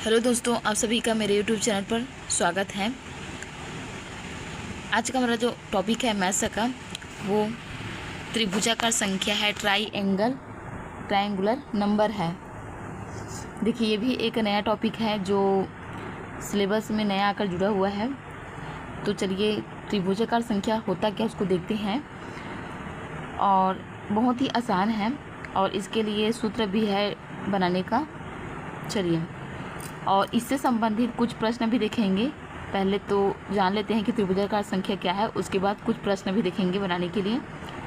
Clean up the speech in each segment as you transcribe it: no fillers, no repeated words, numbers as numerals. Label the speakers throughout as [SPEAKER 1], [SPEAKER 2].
[SPEAKER 1] Hello दोस्तों, आप सभी का मेरे यूट्यूब चैनल पर स्वागत है। आज का मेरा जो टॉपिक है मैथ्स का वो त्रिभुजाकार संख्या है, ट्रायंगुलर नंबर है। देखिए, ये भी एक नया टॉपिक है जो सिलेबस में नया आकर जुड़ा हुआ है। तो चलिए, त्रिभुजाकार संख्या होता क्या उसको देखते हैं। और बहुत ही आसान है और इसके लिए सूत्र भी है बनाने का। चलिए, और इससे संबंधित कुछ प्रश्न भी देखेंगे। पहले तो जान लेते हैं कि त्रिभुजाकार संख्या क्या है, उसके बाद कुछ प्रश्न भी देखेंगे बनाने के लिए।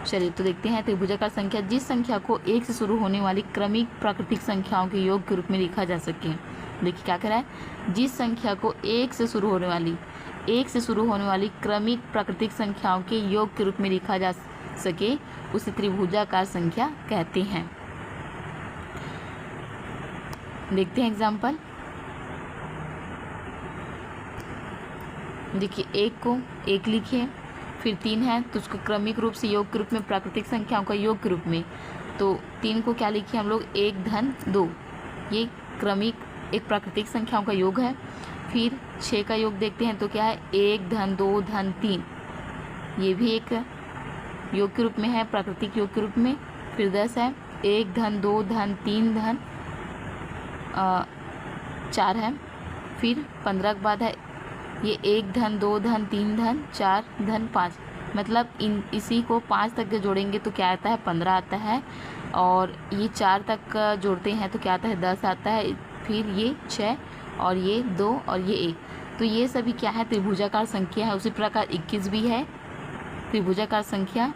[SPEAKER 1] चलिए तो देखते हैं। त्रिभुजाकार संख्या जिस संख्या को 1 से शुरू होने वाली क्रमिक प्राकृतिक संख्याओं के योग के रूप में लिखा जा सके। देखिए क्या कह रहा है, जिस संख्या को 1 से शुरू होने वाली क्रमिक प्राकृतिक संख्याओं के योग के रूप में लिखा जा सके उसे त्रिभुजाकार संख्या कहते हैं। देखते हैं एग्जाम्पल। देखिए, 1 को 1 लिखिए, फिर 3 है तो उसको क्रमिक रूप से योग के रूप में, प्राकृतिक संख्याओं का योग के रूप में। तो 3 को क्या लिखिए हम लोग, 1 धन 2, ये क्रमिक एक प्राकृतिक संख्याओं का योग है। फिर 6 का योग देखते हैं तो क्या है, 1 धन 2 धन 3, ये भी एक योग के रूप में है, प्राकृतिक योग के रूप में। फिर 10 है, 1 धन 2 धन 3 धन 4 है। फिर 15 के बाद है ये 1 धन 2 धन 3 धन 4 धन 5, मतलब इसी को 5 तक जोड़ेंगे तो क्या आता है, 15 आता है। और ये 4 तक जोड़ते हैं तो क्या आता है, 10 आता है। फिर ये 6 और ये 2 और ये 1, तो ये सभी क्या है, त्रिभुजाकार संख्या है। उसी प्रकार 21 भी है त्रिभुजाकार संख्या।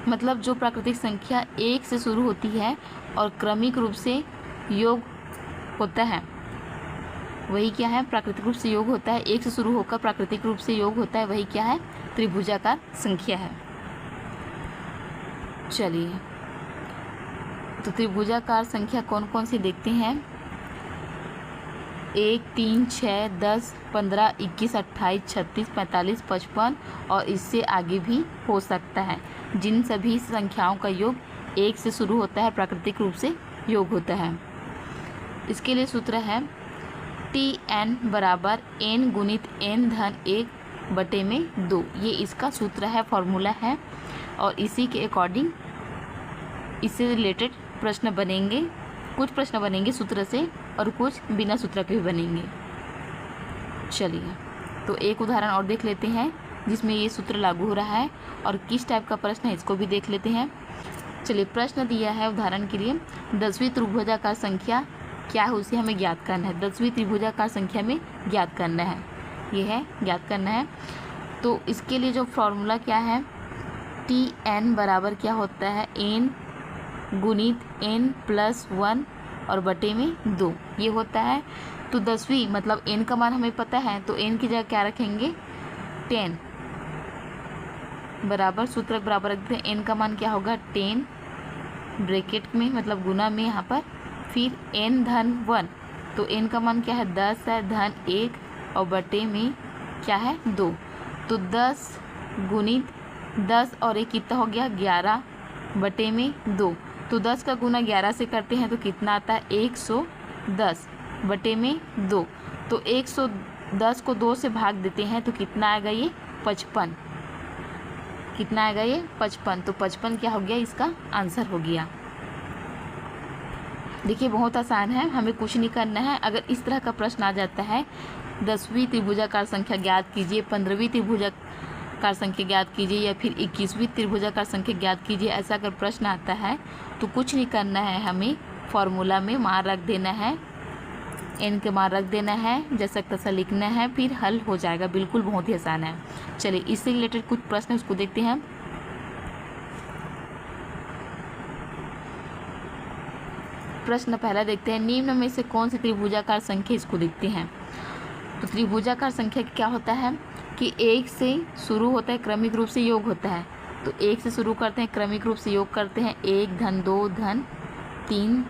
[SPEAKER 1] मतलब जो प्राकृतिक संख्या 1 से शुरू होती है और क्रमिक रूप से योग होता है वही क्या है, प्राकृतिक रूप से योग होता है। 1 से शुरू होकर प्राकृतिक रूप से योग होता है, वही क्या है, त्रिभुजाकार संख्या है। चलिए, तो त्रिभुजाकार संख्या कौन कौन सी देखते हैं। 1 3 6 10 15 21 28 36 45 55 और इससे आगे भी हो सकता है। जिन सभी संख्याओं का योग 1 से शुरू होता है, प्राकृतिक रूप से योग होता है। इसके लिए सूत्र है Tn बराबर n गुणित n धन 1 बटे में 2। ये इसका सूत्र है, फॉर्मूला है। और इसी के अकॉर्डिंग इससे रिलेटेड प्रश्न बनेंगे। कुछ प्रश्न बनेंगे सूत्र से और कुछ बिना सूत्र के भी बनेंगे। चलिए, तो एक उदाहरण और देख लेते हैं जिसमें ये सूत्र लागू हो रहा है और किस टाइप का प्रश्न है इसको भी देख लेते हैं। चलिए, प्रश्न दिया है उदाहरण के लिए, 10वीं त्रिभुजाकार संख्या क्या है उसे हमें ज्ञात करना है। 10वीं त्रिभुजाकार संख्या में ज्ञात करना है, ये है ज्ञात करना है। तो इसके लिए जो फॉर्मूला क्या है, Tn बराबर क्या होता है, n गुणित n प्लस 1 और बटे में 2 ये होता है। तो 10वीं मतलब n का मान हमें पता है, तो n की जगह क्या रखेंगे, 10 बराबर, सूत्र बराबर रखते हैं। n का मान क्या होगा, 10 ब्रैकेट में मतलब गुना में यहाँ पर, फिर n धन 1, तो n का मान क्या है, 10 है, धन 1 और बटे में क्या है, 2। तो 10 गुणित 10 और 1 कितना हो गया, 11 बटे में 2। तो 10 का गुना 11 से करते हैं तो कितना आता है, 110 बटे में 2। तो 110 को 2 से भाग देते हैं तो कितना आएगा, ये 55। कितना आएगा, ये 55। तो 55 क्या हो गया, इसका आंसर हो गया। देखिए, बहुत आसान है, हमें कुछ नहीं करना है। अगर इस तरह का प्रश्न आ जाता है, 10वीं त्रिभुजाकार संख्या ज्ञात कीजिए, 15वीं त्रिभुजाकार संख्या ज्ञात कीजिए, या फिर 21वीं त्रिभुजाकार संख्या ज्ञात कीजिए, ऐसा अगर प्रश्न आता है तो कुछ नहीं करना है, हमें फॉर्मूला में मान रख देना है, n के मान रख देना है, जैसा तैसा लिखना है, फिर हल हो जाएगा। बिल्कुल बहुत ही आसान है। चलिए, इससे रिलेटेड कुछ प्रश्न उसको देखते हैं। प्रश्न पहला देखते हैं, निम्न में से कौन सी त्रिभुजाकार संख्या, इसको देखते हैं। तो त्रिभुजाकार संख्या क्या होता है कि 1 से शुरू होता है, क्रमिक रूप से योग होता है। तो 1 से शुरू करते हैं, क्रमिक रूप से योग करते हैं, 1 धन 2 धन 3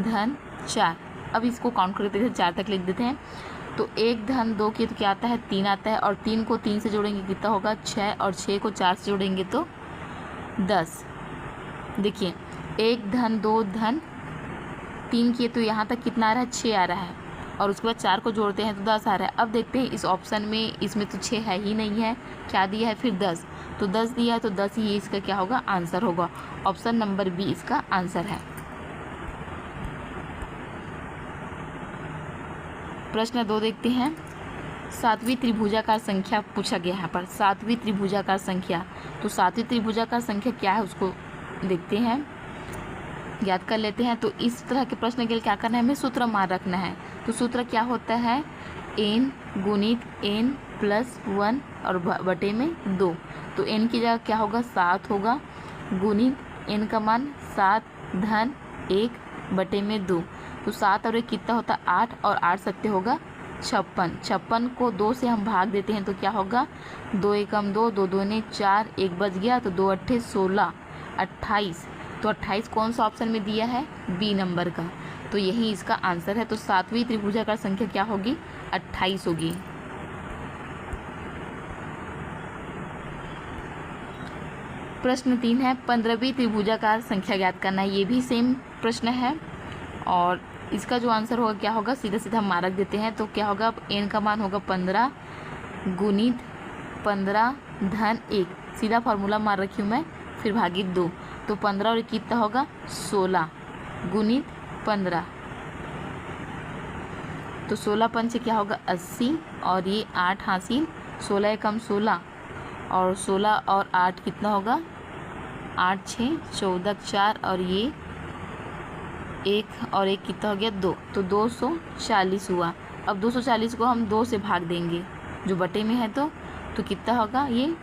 [SPEAKER 1] धन 4। अब इसको काउंट करते हैं, 4 तक लिख देते हैं। तो 1 धन 2 की तो क्या आता है, 3 आता है, और 3 को 3 से जोड़ेंगे कितना होगा, 6, और 6 को 4 से जोड़ेंगे तो 10। देखिए, 1 धन 2 धन 3 किए तो यहाँ तक कितना आ रहा है, 6 आ रहा है, और उसके बाद 4 को जोड़ते हैं तो 10 आ रहा है। अब देखते हैं इस ऑप्शन में, इसमें तो 6 है ही नहीं है, क्या दिया है फिर 10, तो 10 दिया है तो 10 ही इसका क्या होगा, आंसर होगा। ऑप्शन नंबर बी इसका आंसर है। प्रश्न 2 देखते हैं। 7वीं त्रिभुजाकार संख्या पूछा गया यहाँ पर, 7वीं त्रिभुजाकार संख्या। तो 7वीं त्रिभुजाकार संख्या क्या है उसको देखते हैं, याद कर लेते हैं। तो इस तरह के प्रश्न के लिए क्या करना है, हमें सूत्र मान रखना है। तो सूत्र क्या होता है, n गुणित n प्लस 1 और बटे में 2। तो n की जगह क्या होगा, 7 होगा, गुणित n का मान 7 धन 1 बटे में 2। तो 7 और 1 कितना होता है, 8, और 8 सत्य होगा 56। 56 को 2 से हम भाग देते हैं तो क्या होगा, 2 एकम 2, 2 दूने 4, 1 बच गया तो 2 अट्ठे 16, 28। तो 28 कौन सा ऑप्शन में दिया है, बी नंबर का। तो यही इसका आंसर है। तो 7वीं त्रिभुजाकार संख्या क्या होगी, 28 होगी। प्रश्न 3 है, 15वीं त्रिभुजाकार संख्या ज्ञात करना है। ये भी सेम प्रश्न है और इसका जो आंसर होगा क्या होगा, सीधा सीधा हम मार्क देते हैं। तो क्या होगा, n का मान होगा 15 गुणित 15 धन 1, सीधा फार्मूला मार रखी हूँ मैं, फिर भागित 2। तो 15 और कितना होगा, 16 गुणित 15। तो 16 पंच क्या होगा, 80, और ये 8 हासिल, 16 एकम 16, और 16 और 8 कितना होगा, 8 6 14 4, और ये 1 और 1 कितना हो गया, 2। तो 240 हुआ। अब 240 को हम 2 से भाग देंगे जो बटे में है, तो कितना होगा, ये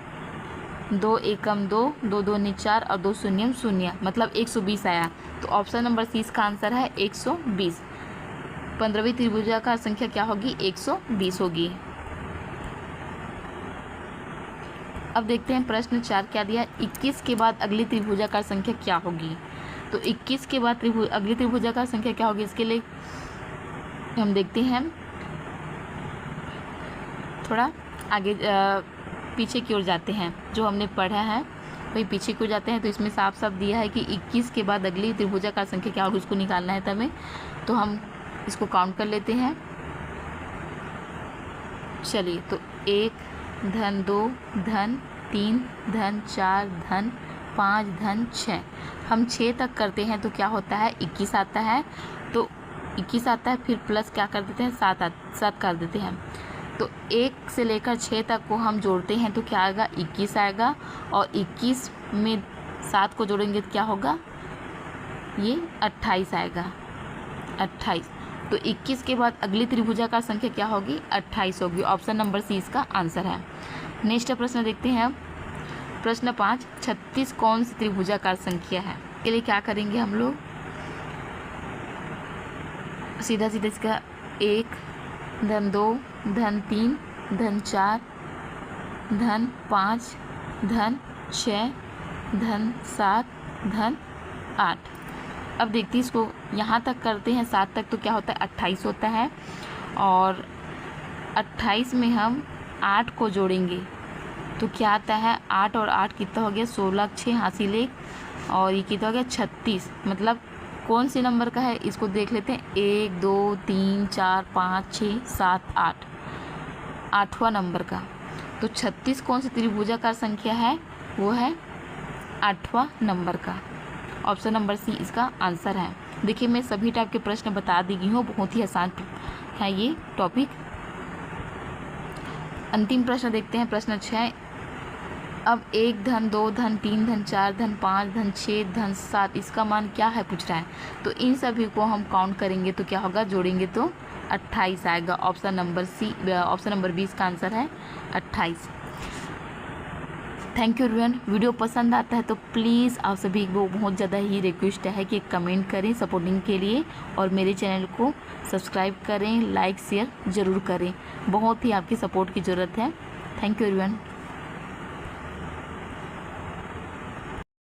[SPEAKER 1] 2 एकम 2, 2 दूने 4, और 2 शून्यम 0, मतलब 120 आया। तो ऑप्शन नंबर सी इसका आंसर है 120। 15वीं त्रिभुजाकार संख्या क्या होगी, 120 होगी। अब देखते हैं प्रश्न 4 क्या दिया, 21 के बाद अगली त्रिभुजाकार संख्या क्या होगी। तो 21 के बाद अगली त्रिभुजाकार संख्या क्या होगी, इसके लिए हम देखते हैं, थोड़ा आगे पीछे की ओर जाते हैं, जो हमने पढ़ा है वही पीछे की ओर जाते हैं। तो इसमें साफ साफ दिया है कि 21 के बाद अगली त्रिभुजाकार संख्या क्या होगी, उसको निकालना है तब। तो हम इसको काउंट कर लेते हैं। चलिए, तो 1 धन 2 धन 3 धन 4 धन 5 धन 6, हम 6 तक करते हैं तो क्या होता है, 21 आता है। तो 21 आता है, फिर प्लस क्या कर देते हैं, 7 कर देते हैं। तो 1 से लेकर 6 तक को हम जोड़ते हैं तो क्या आएगा, 21 आएगा, और 21 में 7 को जोड़ेंगे तो क्या होगा, ये 28 आएगा, 28। तो 21 के बाद अगली त्रिभुजाकार संख्या क्या होगी, 28 होगी। ऑप्शन नंबर सी इसका आंसर है। नेक्स्ट प्रश्न देखते हैं अब, प्रश्न 5, 36 कौन सी त्रिभुजाकार संख्या है। के लिए क्या करेंगे हम लोग, सीधा सीधा इसका 1 धन 2 धन 3 धन 4 धन 5 धन 6 धन 7 धन 8। अब देखते हैं इसको, यहाँ तक करते हैं 7 तक तो क्या होता है, 28 होता है, और 28 में हम 8 को जोड़ेंगे तो क्या आता है, 8 और 8 कितना हो गया, 16 6 हासिल 1, और ये कितना हो गया, 36। मतलब कौन से नंबर का है इसको देख लेते हैं, 1 2 3 4 5 6 7 8, 8वां नंबर का। तो 36 कौन सी त्रिभुजाकार संख्या है, वो है 8वां नंबर का। ऑप्शन नंबर सी इसका आंसर है। देखिए, मैं सभी टाइप के प्रश्न बता दी गई हूँ, बहुत ही आसान है ये टॉपिक। अंतिम प्रश्न देखते हैं, प्रश्न 6। अब 1 धन 2 धन 3 धन 4 धन 5 धन 6 धन 7, इसका मान क्या है पूछ रहा है। तो इन सभी को हम काउंट करेंगे तो क्या होगा, जोड़ेंगे तो 28 आएगा। ऑप्शन नंबर बी इसका आंसर है 28। Thank you everyone. वीडियो पसंद आता है तो प्लीज़ आप सभी को बहुत ज़्यादा ही रिक्वेस्ट है कि कमेंट करें सपोर्टिंग के लिए, और मेरे चैनल को सब्सक्राइब करें, लाइक शेयर ज़रूर करें। बहुत ही आपकी सपोर्ट की ज़रूरत है। Thank you everyone.